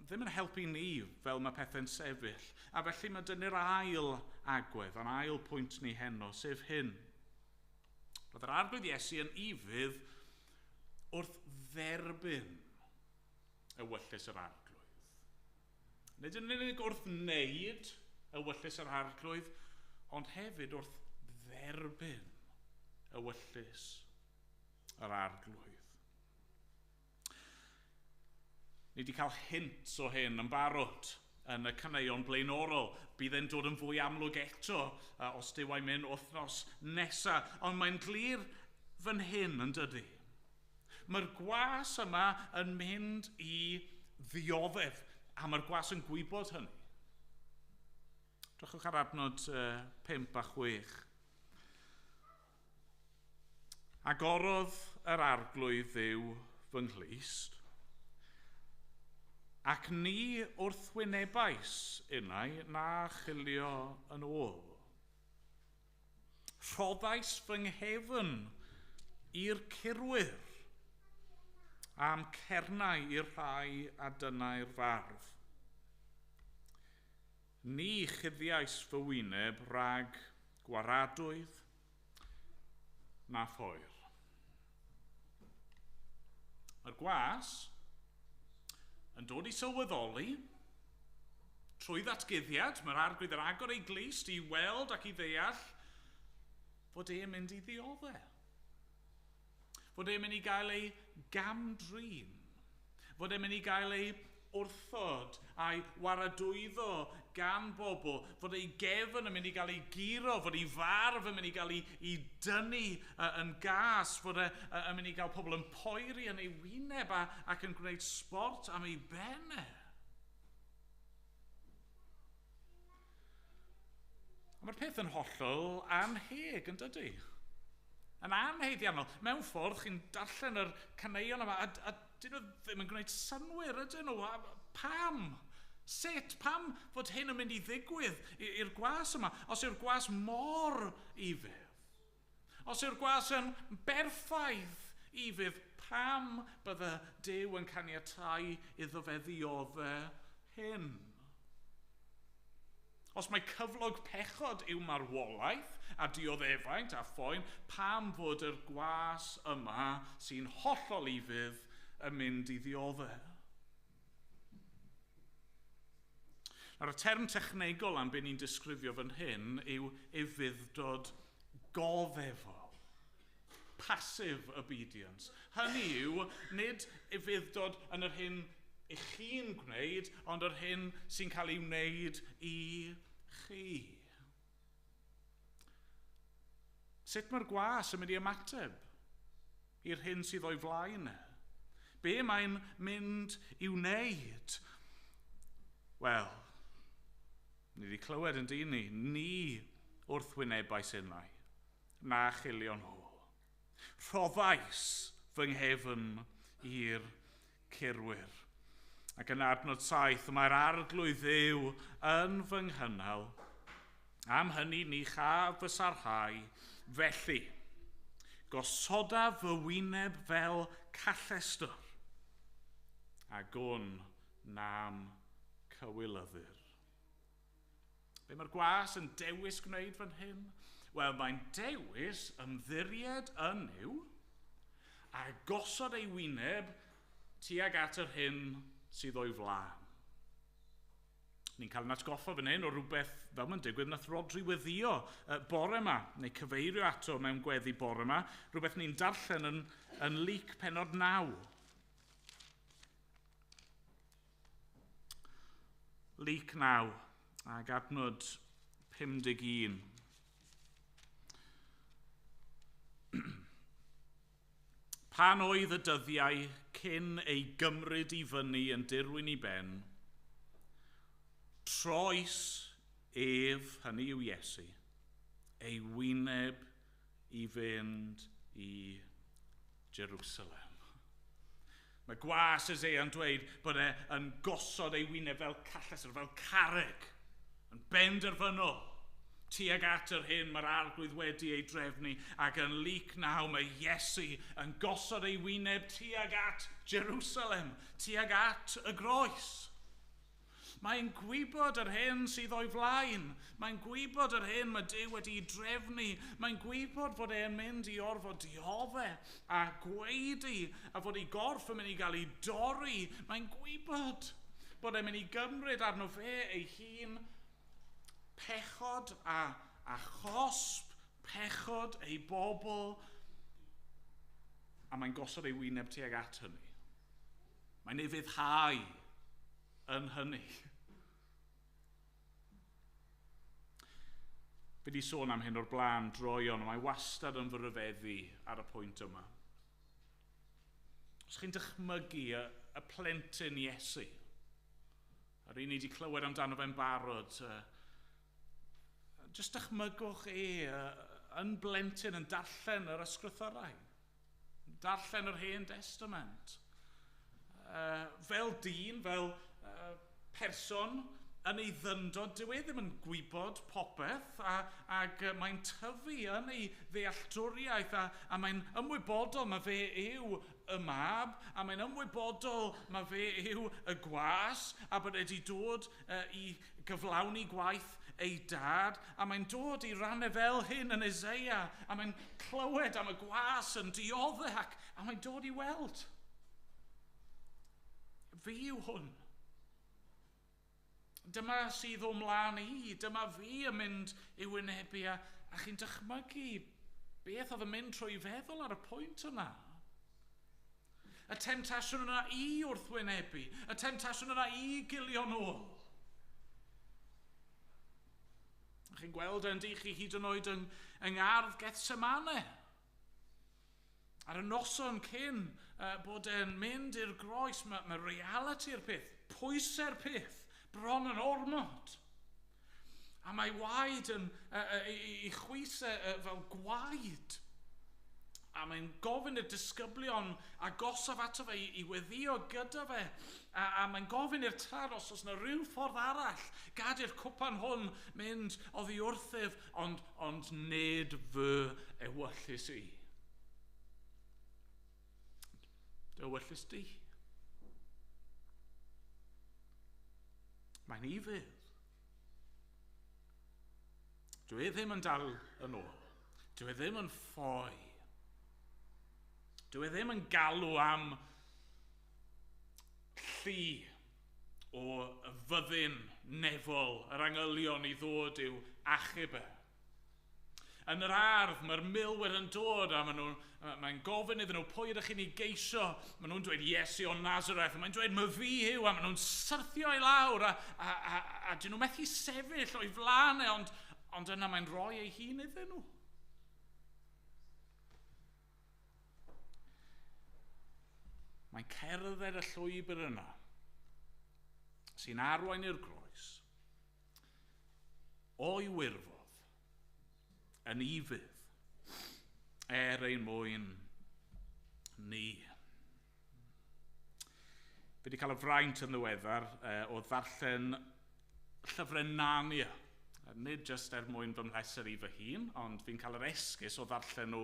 ddim yn helpu ni fel mae pethau'n sefyll. A felly mae dynnu'r ail agwedd, yn ail pwynt ni heno, sef hyn. Roedd yr arglwydd Iesu yn ifydd wrth dderbyn ewyllus yr arglwydd. Nid yn unig wrth wneud ewyllus yr arglwydd, ond hefyd wrth dderbyn ewyllus yr arglwydd. Ni wedi cael hint o hyn yn barod yn y caneuon blaenorol. Bydd e'n dod yn fwy amlwg eto os dyw e'n mynd wythnos nesaf. Ond mae'n glir fan hyn yn dydy. Mae'r gwas yma yn mynd i ddioddef, a mae'r gwas yn gwybod hynny. Drychwch ar adnod 5 a 6. Agorodd yr arglwydd Dduw fy nghlust, ac ni wrth wynebais unai na chylio yn ôl. Rhoddais fy nghefn i'r curwyr, am cernau i'r rhai a dynau'r farf. Ni chyddiais fy wyneb rag gwaradwydd na phoer. Mae'r gwas yn dod i sylweddoli, trwy ddatguddiad, mae'r arglwydd yn agor ei glust i weld ac i ddeall fod e'n mynd i ddioddau. Fod e'n mynd i gael ei gamdrin. Fod e'n mynd i gael ei wrthod a'i waradwyddo gan bobl. Fod ei gefn yn mynd i gael ei giro, fod ei farf yn mynd i gael ei dynnu yn gas, fod e'n mynd i gael pobl yn poeri yn ei wyneb ac yn gwneud sport am ei benne. Mae'r peth yn hollol anheg yn dydy. Yn anheiddiannol. Mewn ffordd, chi'n darllen yr caneuon yma, a dyn nhw ddim yn gwneud synwyr ydyn nhw. Pam? Sut? Pam fod hyn yn mynd i ddigwydd i'r gwas yma? Os yw'r gwas mor ifydd, os yw'r gwas yn berffaith ifydd, pam bydde Duw yn caniatáu iddo fe ddioddau hyn? Os mae cyflog pechod yw marwolaeth a dioddefaint a phoen, pam fod yr gwas yma sy'n hollol ifydd yn mynd i ddioddau? Nawr, y term technegol am be ni'n disgrifio fan hyn yw ufudd-dod goddefol. Passive obedience. Hynny yw, nid ufudd-dod yn yr hyn i chi'n gwneud, ond yr hyn sy'n cael ei wneud i chi. Sut mae'r gwas yn mynd i ymateb i'r hyn sydd o'i flaen e? Be mae'n mynd i wneud? Wel, ni wedi clywed yn dyn ni wrth wynebais unai, na chylio nhw. Rhoddais fy nghefn i'r curwyr. Ac yn adnod 7, mae'r arglwydd Dduw yn fy nghynnal. Am hynny ni cha fy sarhau, felly gosoda fy wyneb fel callestr, a gwn nam cywilyddur. Be mae'r gwas yn dewis gwneud fan hyn? Wel, mae'n dewis ymddiried yn yw a gosod ei wyneb tuag at yr hyn sydd o'i flaen. Ni'n cael yn atgoffa fan hyn o rhywbeth fel mae'n digwydd nath Rodri weddio bore yma, neu cyfeirio ato mewn gweddi bore yma, rhywbeth ni'n darllen yn Luc pennod 9. Luc 9, ag adnod 51. Pan oedd y dyddiau cyn ei gymryd i fyny yn dirwyn i ben, troes ef, hynny yw Iesu, ei wyneb i fynd i Jerusalem. Mae gwas Eseia'n dweud bod e'n gosod ei wyneb fel callasr, fel carreg, yn benderfynol, tuag at yr hyn mae'r arglwydd wedi ei drefnu, ac yn Luc 9 mae Iesu yn gosod ei wyneb tuag at Jerusalem, tuag at y groes. Mae'n gwybod yr hyn sydd o'i flaen. Mae'n gwybod yr hyn mae Duw wedi ei drefnu. Mae'n gwybod fod e'n mynd i orfod diodde a gweidi, a fod ei gorff yn mynd i gael ei dorri. Mae'n gwybod bod e'n mynd i gymryd arno fe ei hun pechod a chosb, pechod ei bobl, a mae'n gosod ei wyneb tuag at hynny. Mae'n ei fyddhau yn hynny. Fi wedi sôn am hyn o'r blaen droion, mae wastad yn fy ryfeddu ar y pwynt yma. Os chi'n dychmygu y plentyn Iesu, yr un ni wedi clywed amdano fe'n barod, jyst dychmygwch yn blentyn yn darllen yr ysgrythurau, darllen yr Hen Testament. Fel dyn, fel person yn ei ddyndod, dyw e ddim yn gwybod popeth, ac mae'n tyfu yn ei ddealltwriaeth, a mae'n ymwybodol mae fe yw y mab, a mae'n ymwybodol mae fe yw y gwas, a bod wedi dod i gyflawni gwaith ei dad, a mae'n dod i rannu fel hyn yn Eseia, a mae'n clywed am y gwas yn diodde, a mae'n dod i weld. Fi yw hwn. Dyma sydd o mlaen i, dyma fi yn mynd i wynebu, a chi'n dychmygu beth oedd yn mynd trwy feddwl ar y pwynt yna. Y temtasiwn yna i wrth wynebu, y temtasiwn yna i gilio nôl. Chi'n gweld yn di chi hyd yn oed yng ngardd Gethsemane. Ar y noson cyn bod e'n mynd i'r groes, mae reality'r peth, pwysau'r peth, bron yn ormod. A mae waed yn ei chwys fel gwaed. A mae'n gofyn i'r disgyblion agosaf ato fe i weddio gyda fe. A mae'n gofyn i'r taros os yna rhyw ffordd arall gadw'r cwpan hwn mynd oddi wrthyf, ond nid fy ewyllus i. Dy ewyllus di. Mae'n i fydd. Dwi ddim yn dal yn ôl. Dwi ddim yn ffoi. Dwi ddim yn galw am llu o fyddin nefol yr angylion i ddod i'w achub e. Yn yr ardd, mae'r milwyr yn dod, a mae'n gofyn iddyn nhw pwy ydych chi'n ei geisio. Maen nhw'n dweud Iesu o Nazareth, a mae'n dweud mae fi yw, a maen nhw'n syrthio i lawr, a dyn nhw methu sefyll o'i flaen e, ond yna mae'n rhoi ei hun iddyn nhw. Mae'n cerdded y llwybr yna, sy'n arwain i'r groes, o'i wyrfodd, yn i fydd, ein mwyn ni. Fi wedi cael y fraint yn ddiweddar o ddarllen llyfrau Narnia. Nid jyst mwyn fy mhleser i fy hun, ond fi'n cael yr esgus o ddarllen nhw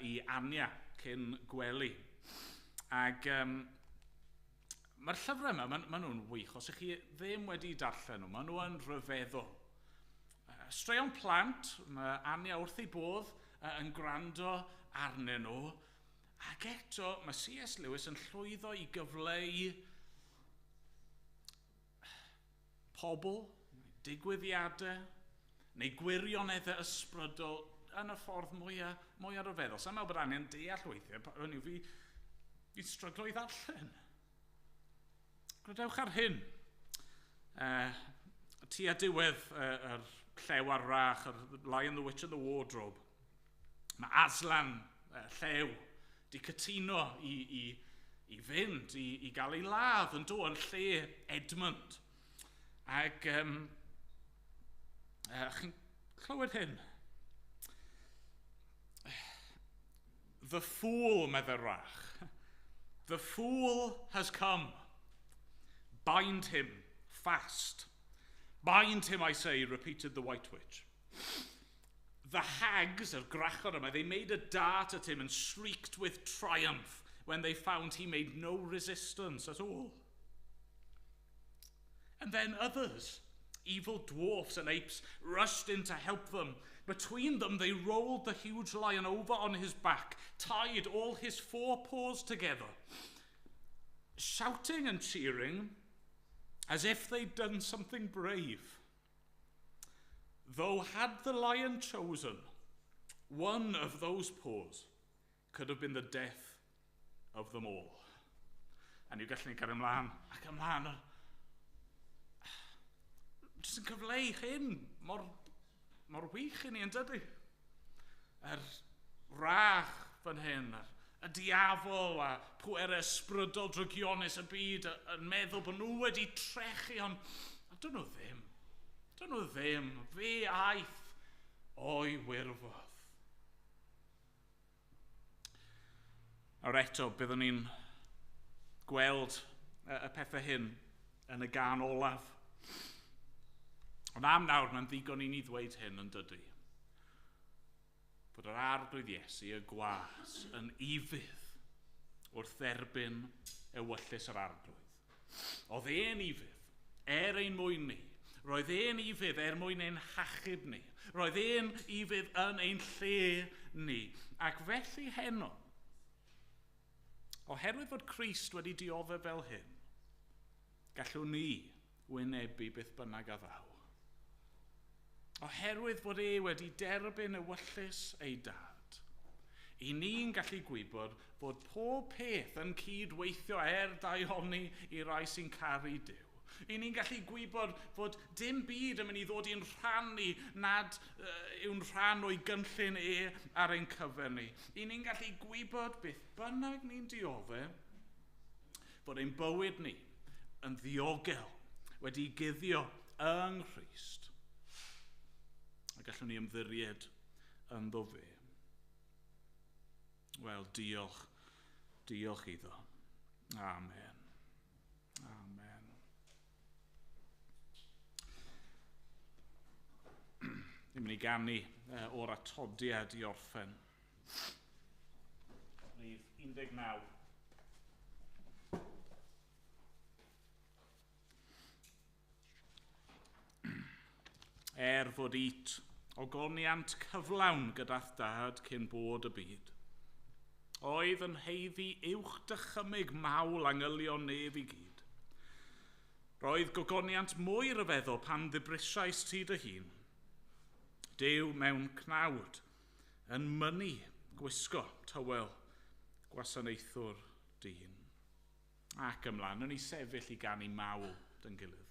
i Ania cyn gwely. Ac mae'r llyfrau yma, maen nhw'n wych. Os ych chi ddim wedi darllen nhw, maen nhw yn rhyfeddol. Straeon plant, mae Ania wrth ei bodd yn gwrando arnyn nhw, ac eto mae C.S. Lewis yn llwyddo i gyfleu pobl, digwyddiadau, neu gwirioneddau ysbrydol yn y ffordd mwy ryfeddol. Sa'n meddwl bod angen deall weithiau, fi stryglo i ddarllen. Gwrandewch ar hyn. Tua diwedd yr llew ar rach, yr Lion, the Witch and the Wardrobe, mae Aslan, llew, di cytuno i fynd, i gael ei ladd yn dod yn lle Edmund. Ac chi'n clywed hyn? The fool, medde Rach. The fool has come. Bind him fast. Bind him, I say, repeated the White Witch. The hags, yr grachod yma, they made a dart at him and shrieked with triumph when they found he made no resistance at all. And then others, evil dwarfs and apes, rushed in to help them. Between them, they rolled the huge lion over on his back, tied all his four paws together, shouting and cheering as if they'd done something brave. Though had the lion chosen, one of those paws could have been the death of them all. A ni'n gallu cael ymlaen ac ymlaen. Jyst yn cyfleu hyn, mor wych i ni yn dydy. Yr rach fan hyn, y diafol a pwerau ysbrydol drygionus y byd yn meddwl bod nhw wedi trechu, ond dyn nhw ddim. Dyn nhw ddim. Fe aeth o'i wirfodd. Nawr eto, byddwn ni'n gweld y pethau hyn yn y gan olaf. Ond am nawr, mae'n ddigon i ni ddweud hyn yn dydy. Bod yr arglwydd Iesu, y gwas, yn ifydd wrth dderbyn ewyllus yr arglwydd. Oedd e'n ifydd ein mwyn ni. Roedd e'n ifydd mwyn ein hachub ni. Roedd e'n ifydd yn ein lle ni. Ac felly heno, oherwydd fod Crist wedi dioddef fel hyn, gallwn ni wynebu beth bynnag a ddaw. Oherwydd fod wedi derbyn ewyllus ei dad, i ni'n gallu gwybod fod pob peth yn cydweithio daioni i rai sy'n caru Duw. I ni'n gallu gwybod fod dim byd yn mynd i ddod i'n rhannu nad yw'n rhan o'i gynllun ar ein cyfer ni. I ni'n gallu gwybod beth bynnag ni'n dioddef fod ein bywyd ni yn ddiogel wedi guddio yng Nghrist. A gallwn ni ymddiried ynddo fe. Wel, diolch iddo. Amen. Amen. Ni'n mynd i ganu o'r atodiad i orffen. Rhif 19. Fod it ogoniant cyflawn gyda'th dad cyn bod y byd. Oedd yn heiddi uwch dychymig mawl angylion neb i gyd. Roedd gogoniant mwy ryfeddol pan ddibrisiais ti dy hun. Duw mewn cnawd, yn mynnu gwisgo tywel gwasanaethwr dyn. Ac ymlaen, yn ei sefyll i ganu mawl dyn gilydd.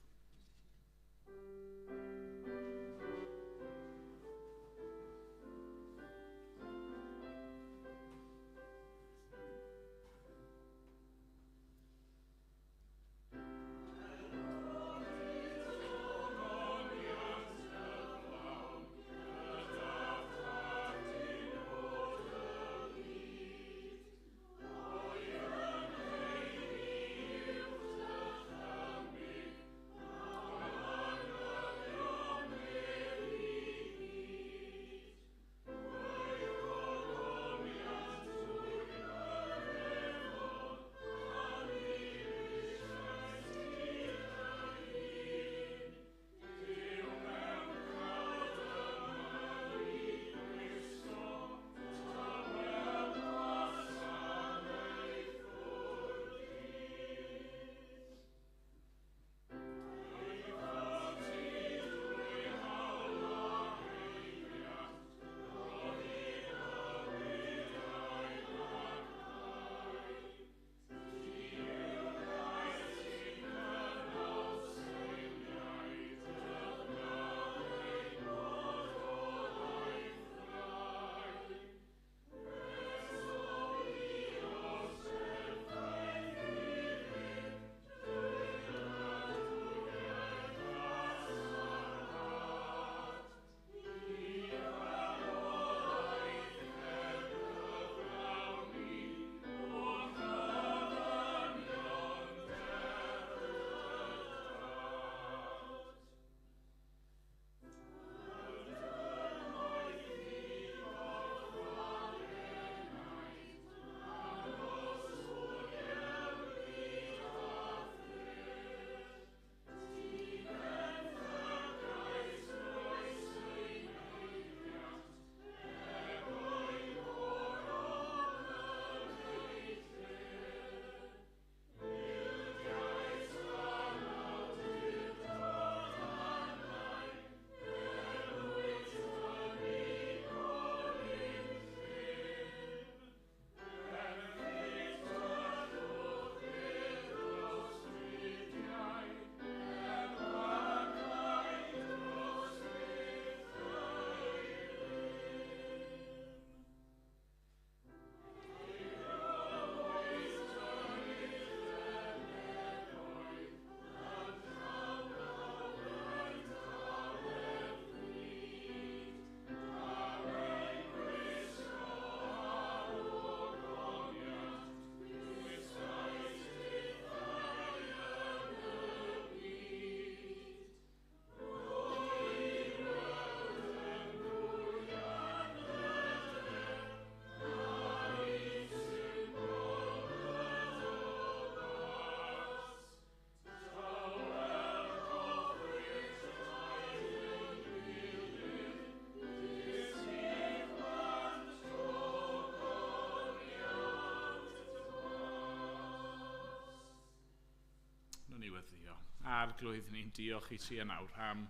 arglwydd ni'n diolch i ti yn awr am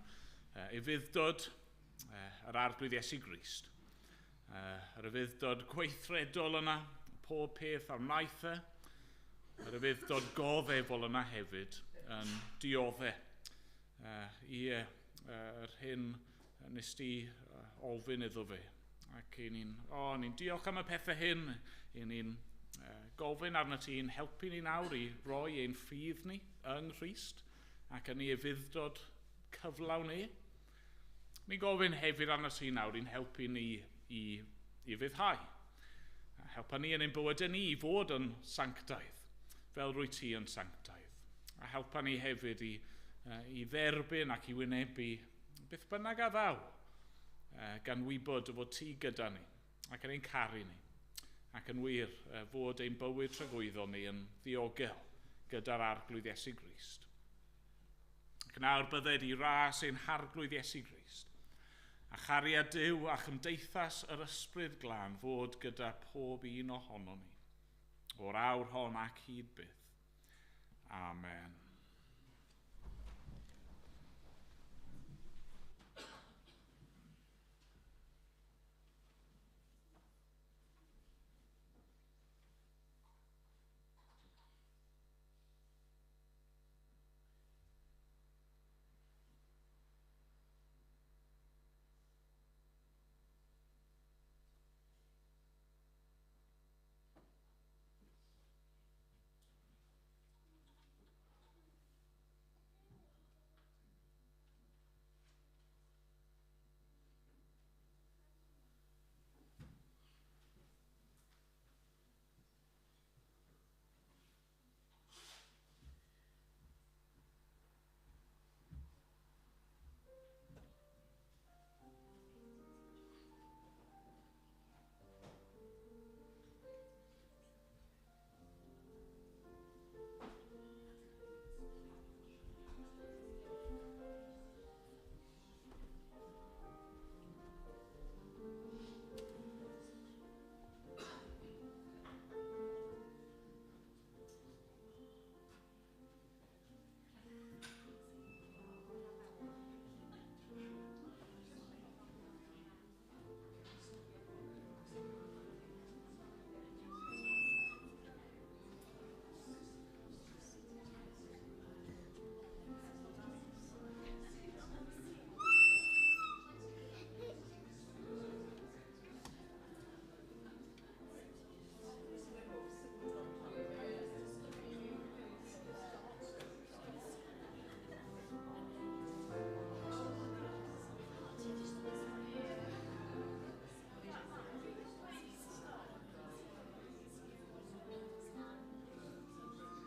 ei fuddod yr arglwydd Iesu Grist. Yr fuddod gweithredol yna, pob peth ar wnaeth yr fuddod goddefol yna hefyd yn dioddau i'r hyn nes ti ofyn iddo fe. Ac ni'n diolch am y pethau hyn, ni'n gofyn arno ti'n helpu ni nawr i roi ein ffydd ni yng Nghrist ac yn ei fuddod cyflawn ni. Ni'n gofyn hefyd arno ti nawr i'n helpu ni i fyddhau. Helpa ni yn ein bywydau ni i fod yn sanctaidd, fel rwy ti yn sanctaidd. A helpa ni hefyd i dderbyn ac i wynebu beth bynnag a ddaw, gan wybod fod ti gyda ni ac yn ein caru ni, ac yn wir fod ein bywyd tragwyddo ni yn ddiogel gyda'r arglwydd Iesu Grist. Ac nawr bydded i ras ein harglwydd Iesu Grist, a chariad Duw a chymdeithas yr ysbryd glân fod gyda pob un ohono ni, o'r awr hon ac hyd byth. Amen.